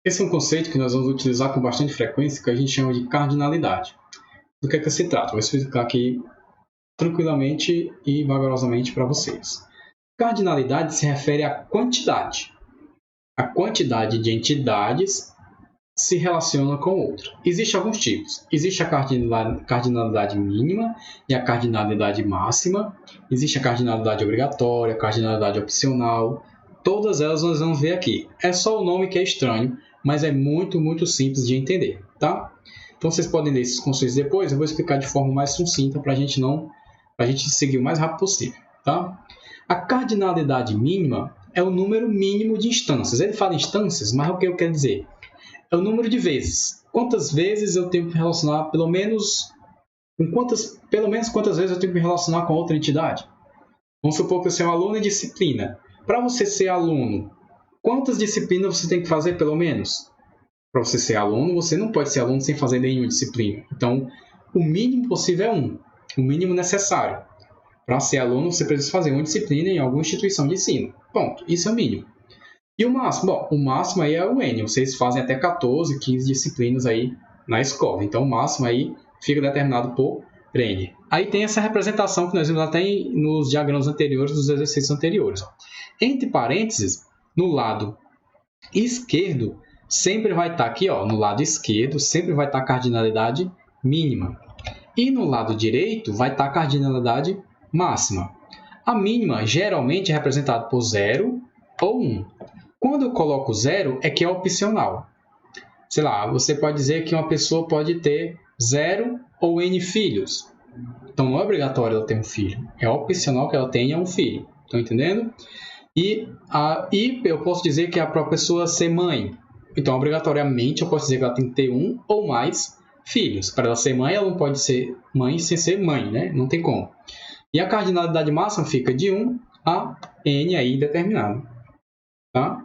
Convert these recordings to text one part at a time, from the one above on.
Esse é um conceito que nós vamos utilizar com bastante frequência, que a gente chama de cardinalidade. Do que se trata? Vou explicar aqui tranquilamente e vagarosamente para vocês. Cardinalidade se refere à quantidade. A quantidade de entidades se relaciona com outra. Existem alguns tipos. Existe a cardinalidade mínima e a cardinalidade máxima. Existe a cardinalidade obrigatória, a cardinalidade opcional. Todas elas nós vamos ver aqui. É só o nome que é estranho, mas é muito, muito simples de entender, tá? Então vocês podem ler esses conceitos depois. Eu vou explicar de forma mais sucinta para a gente seguir o mais rápido possível, tá? A cardinalidade mínima é o número mínimo de instâncias. Ele fala instâncias, mas o que eu quero dizer? É o número de vezes. Quantas vezes eu tenho que me relacionar, pelo menos quantas vezes eu tenho que me relacionar com outra entidade? Vamos supor que eu sou um aluno em disciplina. Para você ser aluno, quantas disciplinas você tem que fazer, pelo menos? Para você ser aluno, você não pode ser aluno sem fazer nenhuma disciplina. Então, o mínimo possível é o mínimo necessário. Para ser aluno, você precisa fazer uma disciplina em alguma instituição de ensino. Ponto. Isso é o mínimo. E o máximo? Bom, o máximo aí é o N. Vocês fazem até 14, 15 disciplinas aí na escola. Então, o máximo aí fica determinado por N. Aí tem essa representação que nós vimos até nos diagramas anteriores, dos exercícios anteriores. Entre parênteses, no lado esquerdo, sempre vai estar aqui, no lado esquerdo, sempre vai estar a cardinalidade mínima. E no lado direito, vai estar a cardinalidade máxima. A mínima geralmente é representada por 0 ou 1. Quando eu coloco 0, é que é opcional. Sei lá, você pode dizer que uma pessoa pode ter 0 ou N filhos. Então, não é obrigatório ela ter um filho. É opcional que ela tenha um filho. Estão entendendo? E eu posso dizer que é para a pessoa ser mãe. Então, obrigatoriamente, eu posso dizer que ela tem que ter um ou mais filhos. Para ela ser mãe, ela não pode ser mãe sem ser mãe, né? Não tem como. E a cardinalidade máxima fica de 1 a N aí determinado. Tá?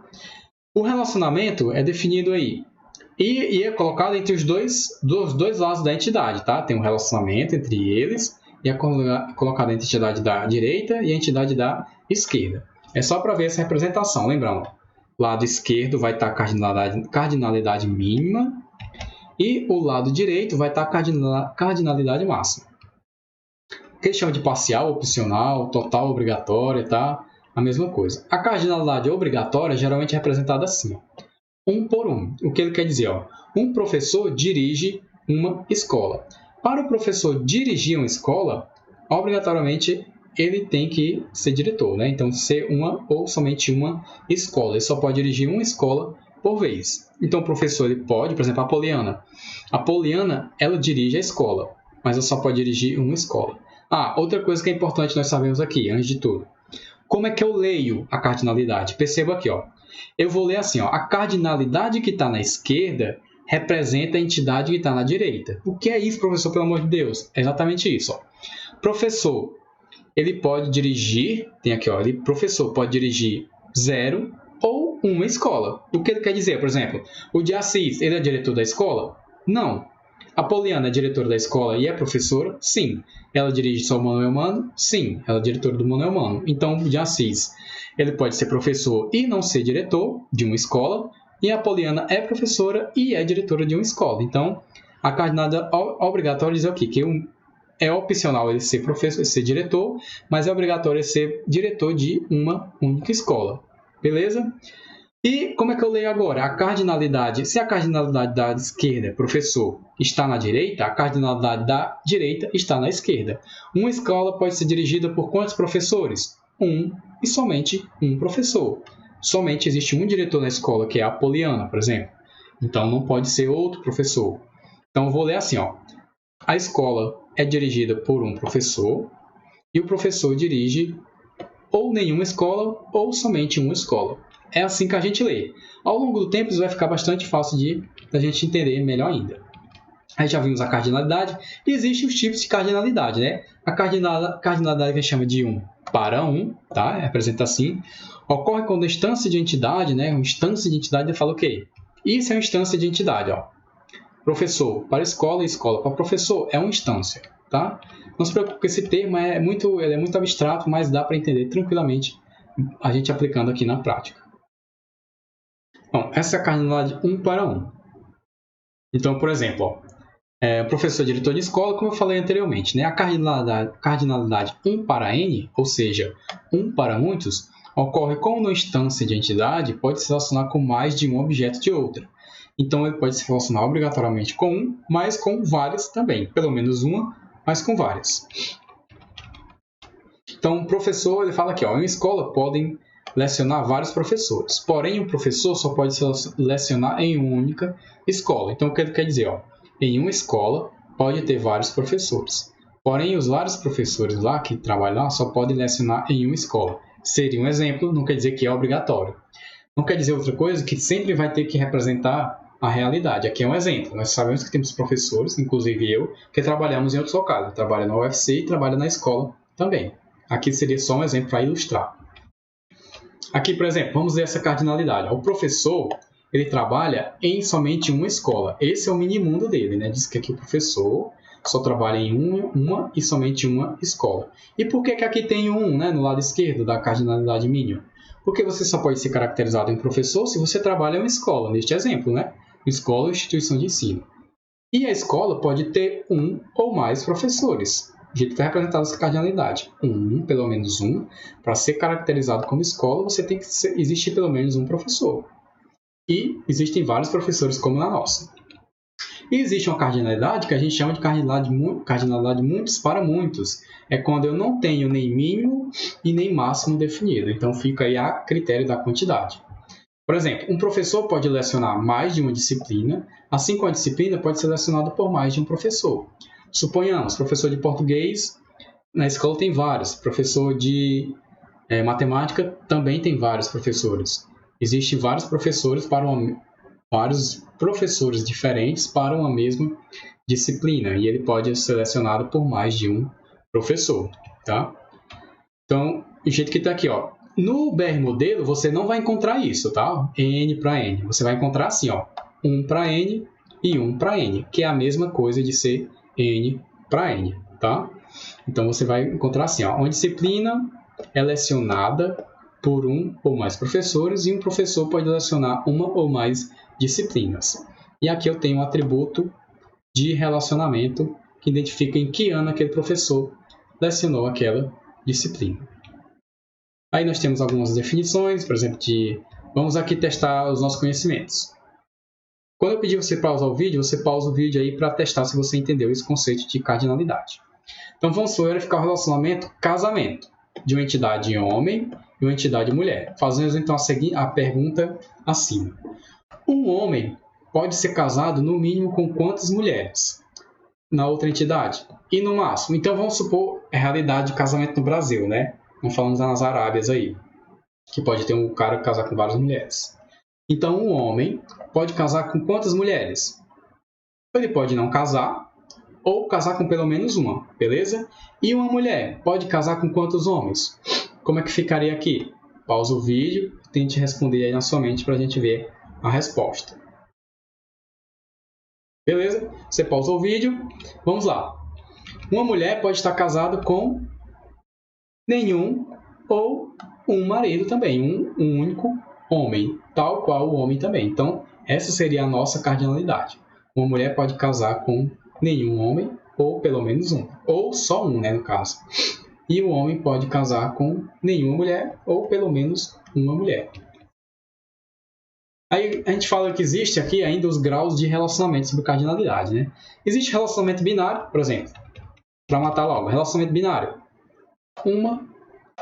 O relacionamento é definido aí. E é colocado entre os dois lados da entidade. Tá? Tem um relacionamento entre eles e é colocado entre a entidade da direita e a entidade da esquerda. É só para ver essa representação. Lembrando, lado esquerdo vai estar a cardinalidade mínima e o lado direito vai estar a cardinalidade máxima. O que eles chamam de parcial, opcional, total, obrigatória, tá? A mesma coisa. A cardinalidade obrigatória geralmente é representada assim, 1 por 1. O que ele quer dizer? Um professor dirige uma escola. Para o professor dirigir uma escola, obrigatoriamente ele tem que ser diretor, né? Então, ser uma ou somente uma escola. Ele só pode dirigir uma escola por vez. Então, o professor ele pode, por exemplo, a Poliana. A Poliana, ela dirige a escola, mas ela só pode dirigir uma escola. Outra coisa que é importante nós sabemos aqui, antes de tudo. Como é que eu leio a cardinalidade? Perceba aqui, eu vou ler assim, a cardinalidade que está na esquerda representa a entidade que está na direita. O que é isso, professor, pelo amor de Deus? É exatamente isso. Professor, ele pode dirigir, tem aqui, professor pode dirigir 0 ou uma escola. O que ele quer dizer? Por exemplo, o de Assis, ele é diretor da escola? Não. A Poliana é diretora da escola e é professora? Sim. Ela dirige só o Manuel Mano? Sim. Ela é diretora do Manuel Mano. Então, o de Assis, ele pode ser professor e não ser diretor de uma escola, e a Poliana é professora e é diretora de uma escola. Então, a cardinalidade obrigatória diz o quê? Que é opcional ele ser professor, ser diretor, mas é obrigatório ele ser diretor de uma única escola. Beleza? E como é que eu leio agora? A cardinalidade, se a cardinalidade da esquerda, professor, está na direita, a cardinalidade da direita está na esquerda. Uma escola pode ser dirigida por quantos professores? Um e somente um professor. Somente existe um diretor na escola, que é a Poliana, por exemplo. Então, não pode ser outro professor. Então, eu vou ler assim, A escola é dirigida por um professor e o professor dirige ou nenhuma escola ou somente uma escola. É assim que a gente lê. Ao longo do tempo, isso vai ficar bastante fácil da gente entender melhor ainda. Aí já vimos a cardinalidade. E existem os tipos de cardinalidade, né? A cardinalidade que a gente chama de 1 para 1, tá? Representa assim. Ocorre quando a instância de entidade, né? Uma instância de entidade fala o quê? Isso é uma instância de entidade, Professor para escola e escola para professor é uma instância, tá? Não se preocupe com esse termo, ele é muito abstrato, mas dá para entender tranquilamente a gente aplicando aqui na prática. Bom, essa é a cardinalidade 1 para 1. Então, por exemplo, professor diretor de escola, como eu falei anteriormente, né? A cardinalidade 1 para N, ou seja, 1 para muitos, ocorre como uma instância de entidade pode se relacionar com mais de um objeto de outra. Então, ele pode se relacionar obrigatoriamente com um, mas com vários também. Pelo menos uma, mas com várias. Então, o professor, ele fala aqui, ó, em escola podem lecionar vários professores. Porém, um professor só pode lecionar em uma única escola. Então, o que ele quer dizer? Ó, em uma escola pode ter vários professores. Porém, os vários professores lá que trabalham lá só podem lecionar em uma escola. Seria um exemplo, não quer dizer que é obrigatório. Não quer dizer outra coisa, que sempre vai ter que representar a realidade. Aqui é um exemplo. Nós sabemos que temos professores, inclusive eu, que trabalhamos em outros locais. Eu trabalho na UFC e trabalho na escola também. Aqui seria só um exemplo para ilustrar. Aqui, por exemplo, vamos ver essa cardinalidade. O professor, ele trabalha em somente uma escola. Esse é o minimundo dele, né? Diz que aqui o professor só trabalha em uma e somente uma escola. E por que aqui tem um, né, no lado esquerdo da cardinalidade mínima? Porque você só pode ser caracterizado em professor se você trabalha em uma escola, neste exemplo, né? Escola ou instituição de ensino. E a escola pode ter um ou mais professores. O jeito que está representada essa cardinalidade. Pelo menos um. Para ser caracterizado como escola, você tem que existir pelo menos um professor. E existem vários professores como na nossa. E existe uma cardinalidade que a gente chama de cardinalidade muitos para muitos. É quando eu não tenho nem mínimo e nem máximo definido. Então fica aí a critério da quantidade. Por exemplo, um professor pode lecionar mais de uma disciplina, assim como a disciplina pode ser lecionada por mais de um professor. Suponhamos, professor de português, na escola tem vários. Professor de matemática também tem vários professores. Existem vários professores diferentes para uma mesma disciplina. E ele pode ser selecionado por mais de um professor. Tá? Então, o jeito que está aqui, ó. No BR modelo, você não vai encontrar isso, tá? N para N. Você vai encontrar assim, ó. 1 para N e 1 para N, que é a mesma coisa de ser N para N, tá? Então, você vai encontrar assim, ó. Uma disciplina é lecionada por um ou mais professores e um professor pode lecionar uma ou mais disciplinas. E aqui eu tenho um atributo de relacionamento que identifica em que ano aquele professor lecionou aquela disciplina. Aí nós temos algumas definições, por exemplo, vamos aqui testar os nossos conhecimentos. Quando eu pedir você pausar o vídeo, você pausa o vídeo aí para testar se você entendeu esse conceito de cardinalidade. Então vamos verificar o relacionamento casamento de uma entidade homem e uma entidade mulher. Fazemos então a pergunta acima. Um homem pode ser casado no mínimo com quantas mulheres? Na outra entidade? E no máximo? Então vamos supor a realidade de casamento no Brasil, né? Não falamos nas Arábias aí, que pode ter um cara casar com várias mulheres. Então, um homem pode casar com quantas mulheres? Ele pode não casar, ou casar com pelo menos uma, beleza? E uma mulher pode casar com quantos homens? Como é que ficaria aqui? Pausa o vídeo, tente responder aí na sua mente para a gente ver a resposta. Beleza? Você pausa o vídeo, vamos lá. Uma mulher pode estar casada com nenhum ou um marido também, um único homem, tal qual o homem também. Então, essa seria a nossa cardinalidade. Uma mulher pode casar com nenhum homem ou pelo menos um, ou só um, né, no caso. E o homem pode casar com nenhuma mulher ou pelo menos uma mulher. Aí a gente fala que existe aqui ainda os graus de relacionamento sobre cardinalidade, né? Existe relacionamento binário, por exemplo, para matar logo, relacionamento binário.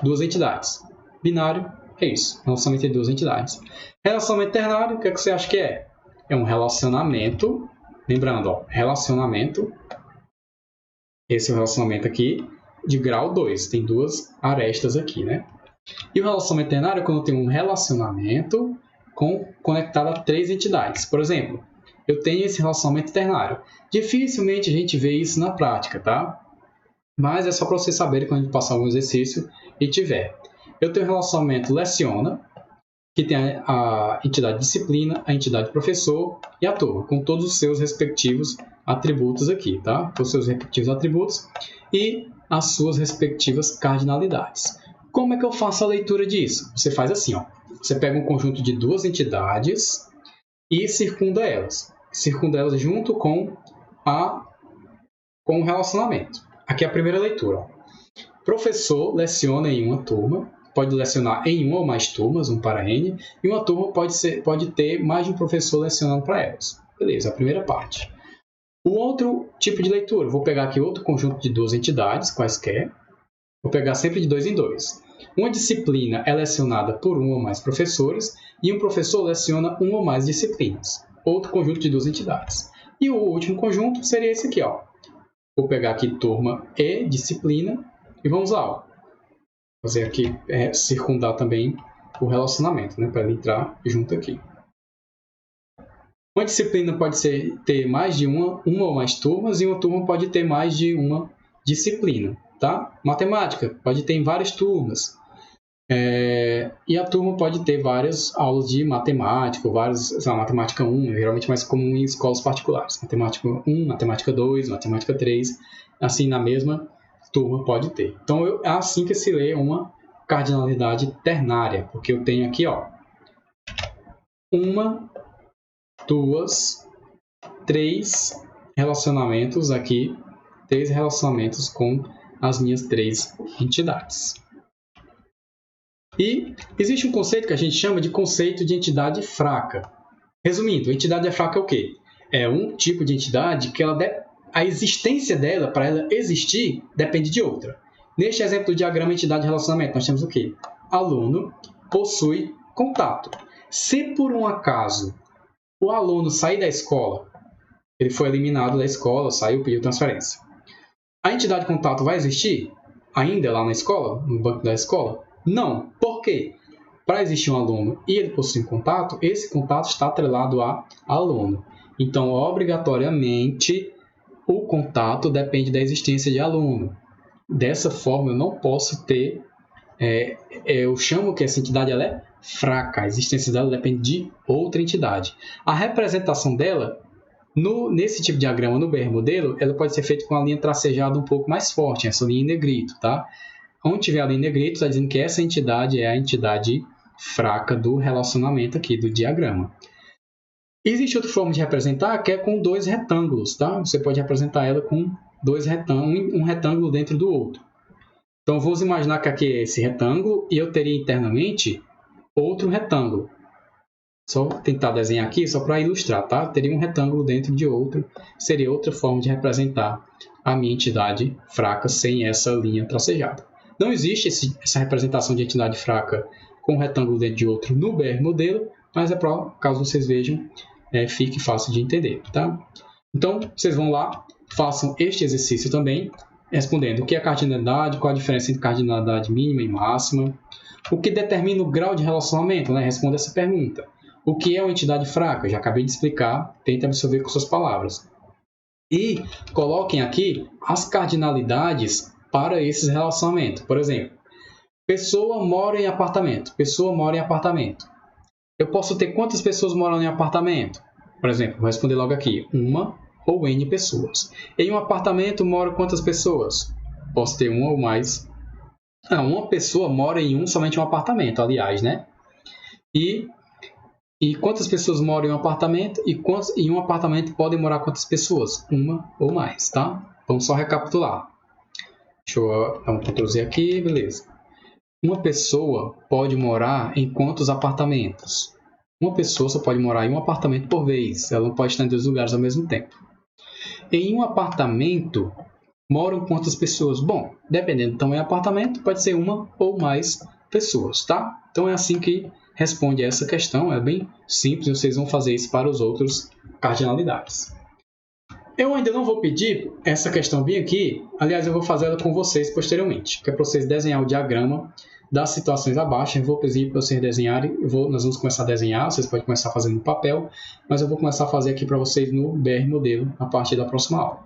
Duas entidades. Binário é isso, relacionamento entre duas entidades. Relacionamento ternário, o que você acha que é? É um relacionamento, lembrando, ó, relacionamento, esse é o relacionamento aqui, de grau 2, tem duas arestas aqui, né? E o relacionamento ternário é quando eu tenho um relacionamento conectado a três entidades. Por exemplo, eu tenho esse relacionamento ternário. Dificilmente a gente vê isso na prática, tá? Mas é só para você saber quando a gente passar algum exercício e tiver. Eu tenho o relacionamento leciona, que tem a entidade disciplina, a entidade professor e a turma, com todos os seus respectivos atributos aqui, tá? Com os seus respectivos atributos e as suas respectivas cardinalidades. Como é que eu faço a leitura disso? Você faz assim, ó. Você pega um conjunto de duas entidades e circunda elas. Circunda elas junto com o relacionamento. Aqui é a primeira leitura. Professor leciona em uma turma, pode lecionar em uma ou mais turmas, 1 para N, e uma turma pode ter mais de um professor lecionando para elas. Beleza, a primeira parte. O outro tipo de leitura, vou pegar aqui outro conjunto de duas entidades, quaisquer. Vou pegar sempre de 2 em 2. Uma disciplina é lecionada por um ou mais professores e um professor leciona uma ou mais disciplinas. Outro conjunto de duas entidades. E o último conjunto seria esse aqui, ó. Vou pegar aqui turma e disciplina e vamos lá, ó. Fazer aqui, circundar também o relacionamento, né, para ele entrar junto aqui. Uma disciplina pode ter mais de uma ou mais turmas e uma turma pode ter mais de uma disciplina, tá? Matemática pode ter em várias turmas. E a turma pode ter várias aulas de matemática, matemática 1, geralmente mais comum em escolas particulares. Matemática 1, matemática 2, matemática 3, assim na mesma turma pode ter. Então é assim que se lê uma cardinalidade ternária, porque eu tenho aqui, ó, 1, 2, 3 relacionamentos aqui, 3 relacionamentos com as minhas 3 entidades. E existe um conceito que a gente chama de conceito de entidade fraca. Resumindo, a entidade fraca é o quê? É um tipo de entidade que a existência dela, para ela existir, depende de outra. Neste exemplo do diagrama entidade relacionamento, nós temos o quê? Aluno possui contato. Se por um acaso o aluno sair da escola, ele foi eliminado da escola, saiu, pediu transferência. A entidade contato vai existir ainda lá na escola, no banco da escola? Não. Por quê? Para existir um aluno e ele possui contato, esse contato está atrelado a aluno. Então, obrigatoriamente, o contato depende da existência de aluno. Dessa forma, eu não posso ter... eu chamo que essa entidade ela é fraca. A existência dela depende de outra entidade. A representação dela, nesse tipo de diagrama, no BR modelo, ela pode ser feita com a linha tracejada um pouco mais forte, essa linha em negrito, tá? Onde tiver a linha em negrito, está dizendo que essa entidade é a entidade fraca do relacionamento aqui, do diagrama. Existe outra forma de representar, que é com 2 retângulos, tá? Você pode representar ela com 2 retângulos, um retângulo dentro do outro. Então, vamos imaginar que aqui é esse retângulo e eu teria internamente outro retângulo. Só tentar desenhar aqui, só para ilustrar, tá? Teria um retângulo dentro de outro, seria outra forma de representar a minha entidade fraca sem essa linha tracejada. Não existe essa representação de entidade fraca com um retângulo dentro de outro no BR modelo, mas para caso vocês vejam, fique fácil de entender, tá? Então, vocês vão lá, façam este exercício também, respondendo o que é cardinalidade, qual a diferença entre cardinalidade mínima e máxima, o que determina o grau de relacionamento, né? Responda essa pergunta. O que é uma entidade fraca? Já acabei de explicar, tente absorver com suas palavras. E coloquem aqui as cardinalidades para esses relacionamentos. Por exemplo, pessoa mora em apartamento. Pessoa mora em apartamento. Eu posso ter quantas pessoas moram em apartamento? Por exemplo, vou responder logo aqui. 1 ou N pessoas. Em um apartamento moram quantas pessoas? Posso ter 1 ou mais. Uma pessoa mora em somente um apartamento, aliás, né? E quantas pessoas moram em um apartamento? E em um apartamento podem morar quantas pessoas? 1 ou mais, tá? Vamos só recapitular. Deixa eu dar um Ctrl Z aqui, beleza. Uma pessoa pode morar em quantos apartamentos? Uma pessoa só pode morar em um apartamento por vez. Ela não pode estar em 2 lugares ao mesmo tempo. Em um apartamento, moram quantas pessoas? Bom, dependendo do tamanho do apartamento, pode ser 1 ou mais pessoas, tá? Então é assim que responde essa questão. É bem simples, vocês vão fazer isso para os outros cardinalidades. Eu ainda não vou pedir essa questão bem aqui, aliás, eu vou fazer ela com vocês posteriormente, que é para vocês desenhar o diagrama das situações abaixo. Eu vou pedir para vocês desenharem, nós vamos começar a desenhar, vocês podem começar fazendo no papel, mas eu vou começar a fazer aqui para vocês no BR modelo a partir da próxima aula.